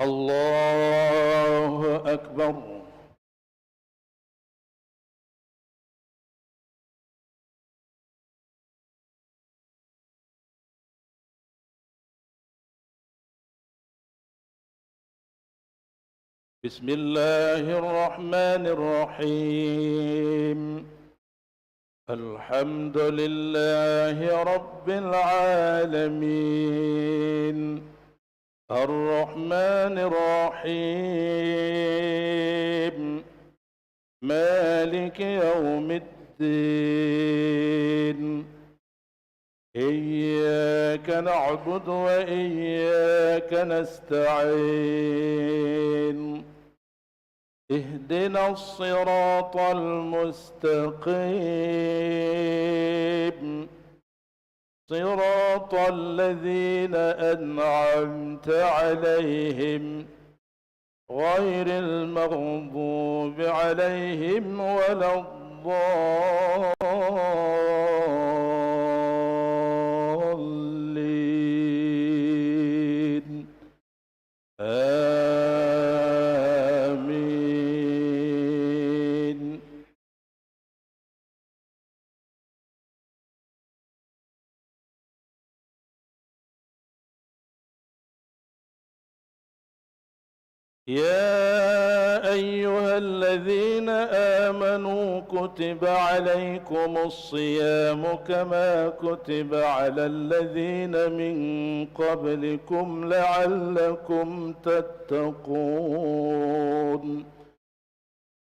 الله أكبر. بسم الله الرحمن الرحيم. الحمد لله رب العالمين، الرحمن الرحيم، مالك يوم الدين. إياك نعبد وإياك نستعين. اهدنا الصراط المستقيم، صراط الذين أنعمت عليهم غير المغضوب عليهم ولا الضالين. آمين. يا أيها الذين آمنوا كتب عليكم الصيام كما كتب على الذين من قبلكم لعلكم تتقون.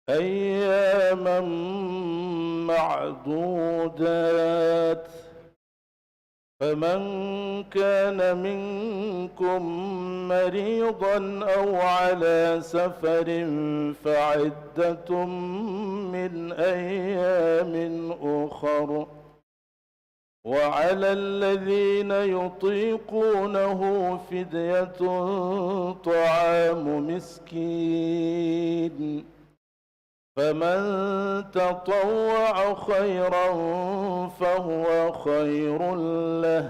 أياما معدودات. فمن كان منكم مريضا أو على سفر فعدة من أيام أخر. وعلى الذين يطيقونه فدية طعام مسكين. فمن تطوع خيرا فهو خير له،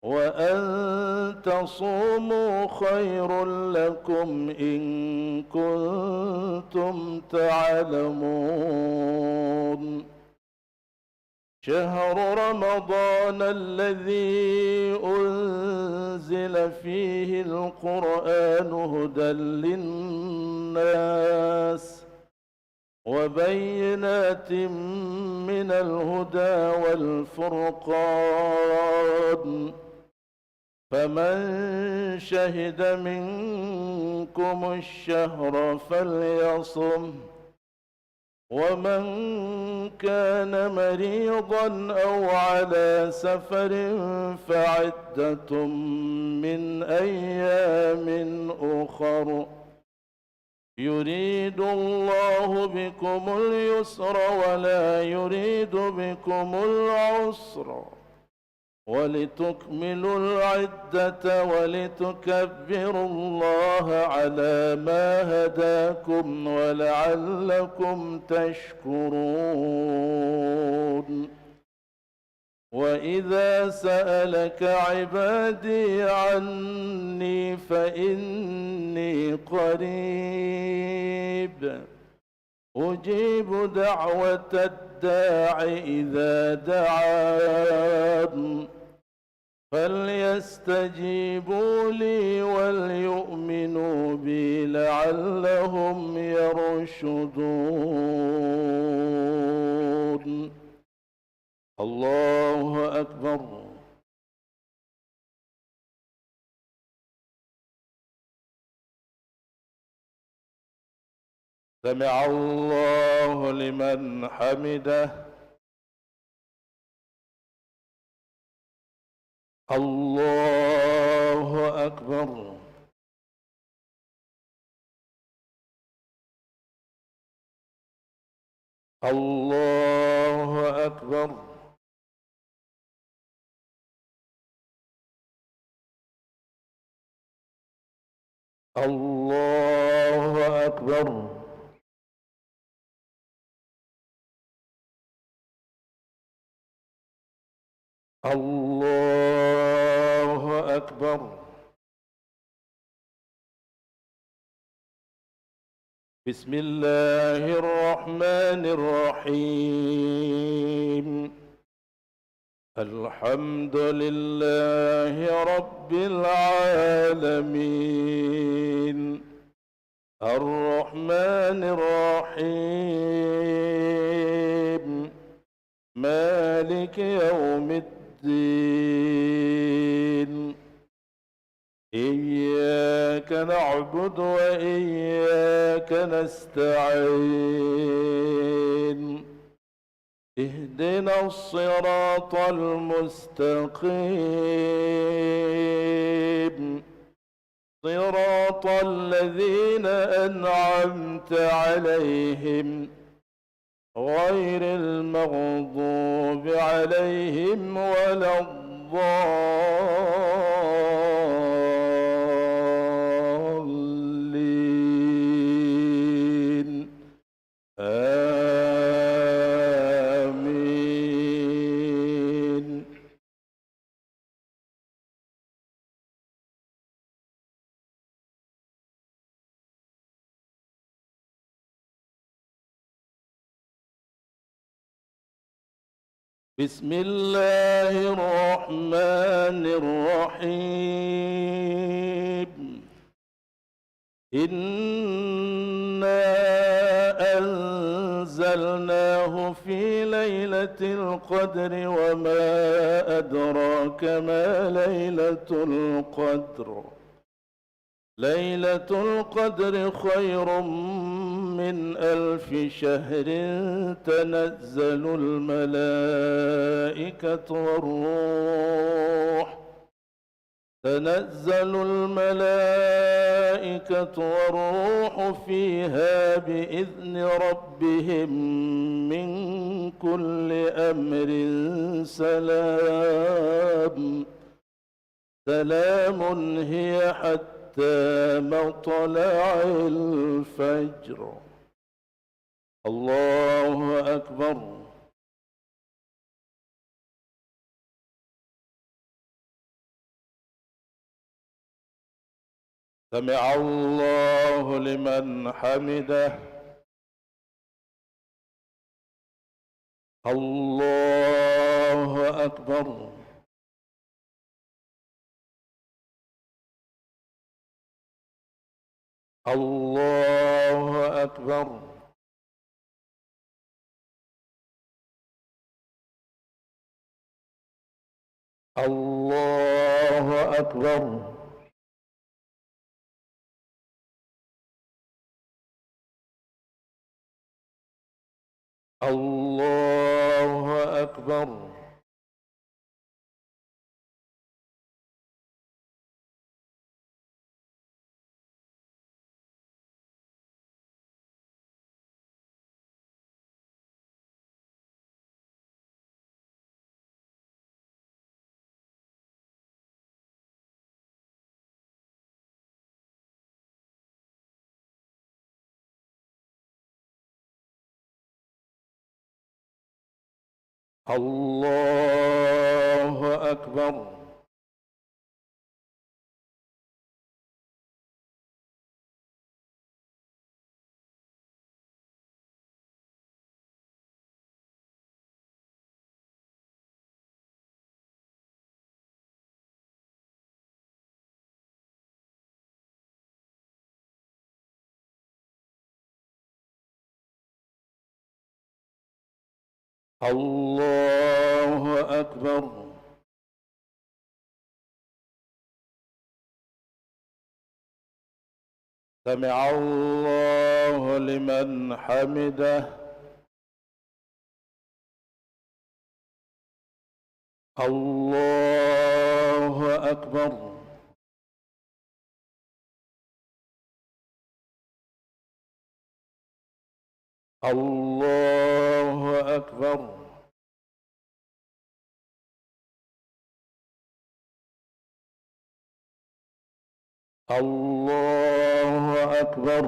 وأن تصوموا خير لكم إن كنتم تعلمون. شهر رمضان الذي أنزل فيه القرآن هدى للناس وبينات من الهدى والفرقان. فمن شهد منكم الشهر فليصم. ومن كان مريضا أو على سفر فعدة من أيام أخر. يريد الله بكم اليسر ولا يريد بكم العسر، ولتكملوا العدة ولتكبروا الله على ما هداكم ولعلكم تشكرون. وإذا سألك عبادي عني فإني قريب أجيب دعوة الداع إذا دعان. فليستجيبوا لي وليؤمنوا بي لعلهم يرشدون. الله أكبر. سمع الله لمن حمده. الله أكبر. الله أكبر. الله أكبر. الله أكبر. بسم الله الرحمن الرحيم. الحمد لله رب العالمين. الرحمن الرحيم. مالك يوم الدين. إياك نعبد وإياك نستعين. اهدنا الصراط المستقيم، صراط الذين أنعمت عليهم غير المغضوب عليهم ولا الضالين. آمين. بسم الله الرحمن الرحيم. إنا أنزلناه في ليلة القدر وما أدراك ما ليلة القدر. ليلة القدر خير من 1000 شهر. تنزل الملائكة والروح فيها بإذن ربهم من كل أمر. سلام هي حتى مطلع الفجر. الله أكبر. سمع الله لمن حمده. الله أكبر. الله أكبر. الله أكبر. الله أكبر. الله أكبر. الله أكبر. سمع الله لمن حمده. الله أكبر. الله أكبر. الله أكبر.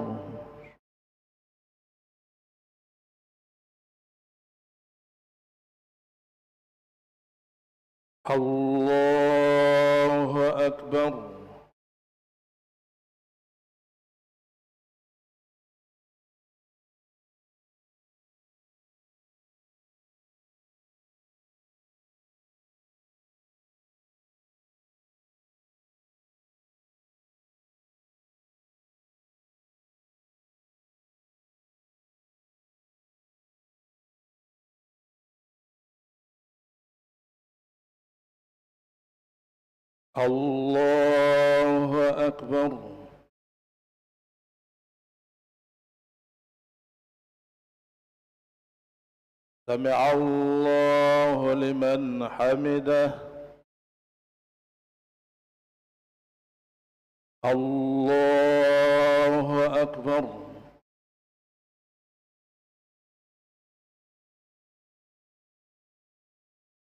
الله أكبر. الله أكبر. سمع الله لمن حمده. الله أكبر.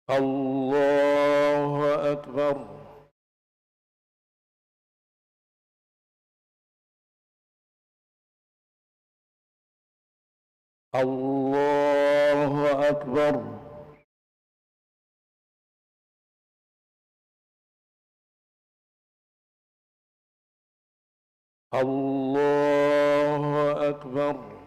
الله أكبر. الله أكبر. الله أكبر.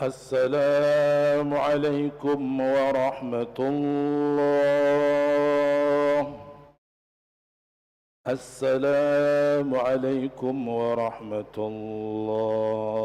السلام عليكم ورحمة الله. السلام عليكم ورحمة الله.